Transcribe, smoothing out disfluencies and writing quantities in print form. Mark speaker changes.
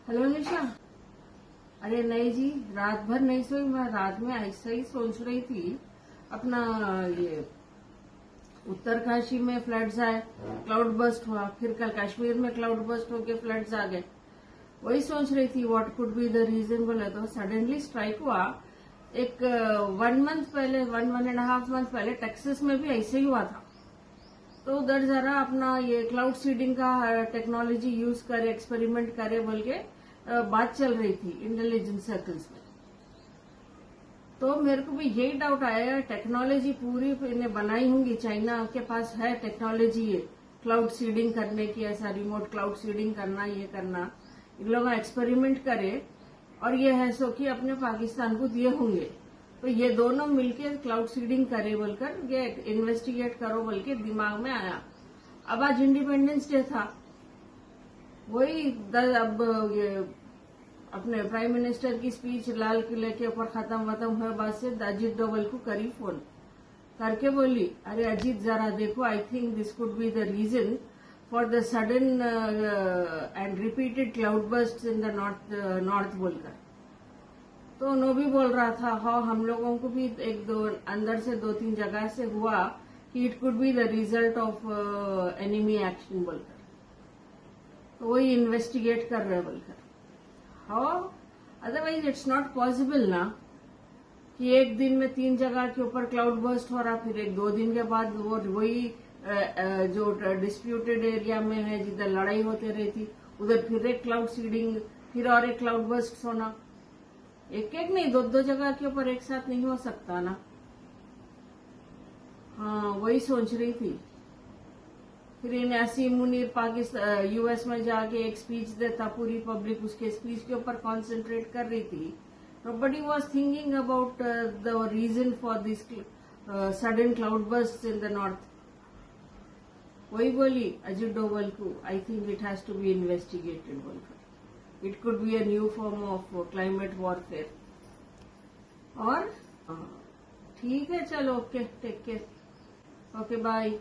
Speaker 1: Hello निशा। अरे नहीं जी, रात भर नहीं सोई मैं। रात में ऐसा ही सोच रही थी अपना ये उत्तरकाशी में फ्लड्स आए, क्लाउड बस्ट हुआ, फिर कल कश्मीर में क्लाउड बस्ट होके फ्लड्स आ गए। वही सोच रही थी what could be the reason. बोले तो सडनली स्ट्राइक हुआ। एक 1 मंथ पहले, 1.5 मंथ पहले टेक्सास में भी ऐसे ही हुआ था। तो उधर जरा अपना ये क्लाउड सीडिंग का टेक्नोलॉजी यूज करे, एक्सपेरिमेंट करे बोल के बात चल रही थी इंटेलिजेंस सर्कल्स में। तो मेरे को भी यही डाउट आया, टेक्नोलॉजी पूरी इन्हें बनाई होंगी, चाइना के पास है टेक्नोलॉजी ये क्लाउड सीडिंग करने की, ऐसा रिमोट क्लाउड सीडिंग करना, ये करना। इन लोग एक्सपेरिमेंट करे और ये है सो कि अपने पाकिस्तान को दिए होंगे। तो ये दोनों मिलके क्लाउड सीडिंग करे बोलकर ये इन्वेस्टिगेट करो बोल के दिमाग में आया। अब आज इंडिपेंडेंस डे था, वही अब ये अपने प्राइम मिनिस्टर की स्पीच लाल किले के ऊपर खत्म हुए बाद से अजीत डोवल को करी फोन करके बोली, अरे अजीत जरा देखो, I think this could be the reason for the sudden and repeated cloud burst in the north बोलकर। तो नो भी बोल रहा था हाँ, हम लोगों को भी एक दो अंदर से 2-3 जगह से हुआ कि it could be the result of enemy action बोलकर। तो वही इन्वेस्टिगेट कर रहे बोलकर। हाँ, अदरवाइज इट्स नॉट पॉसिबल ना कि एक दिन में 3 जगह के ऊपर क्लाउड बर्स्ट हो रहा, फिर 1-2 दिन के बाद वही जो डिस्प्यूटेड एरिया में है जिधर लड़ाई होते रहती उधर फिर एक क्लाउड सीडिंग, फिर और एक क्लाउड बर्स्ट होना। एक नहीं, 2-2 जगह के ऊपर एक साथ नहीं हो सकता ना। हाँ, वही सोच रही थी। फिर इन असीम मुनीर पाकिस्तान यूएस में जाके एक स्पीच देता, पूरी पब्लिक उसके स्पीच के ऊपर कॉन्सेंट्रेट कर रही थी। Nobody was thinking about the reason for this sudden cloud burst in the north. वही बोली अजीत डोवल को, I think it has to be investigated बोलकर। It could be a new form of climate warfare. और ठीक है, चलो, okay, take care, okay, bye.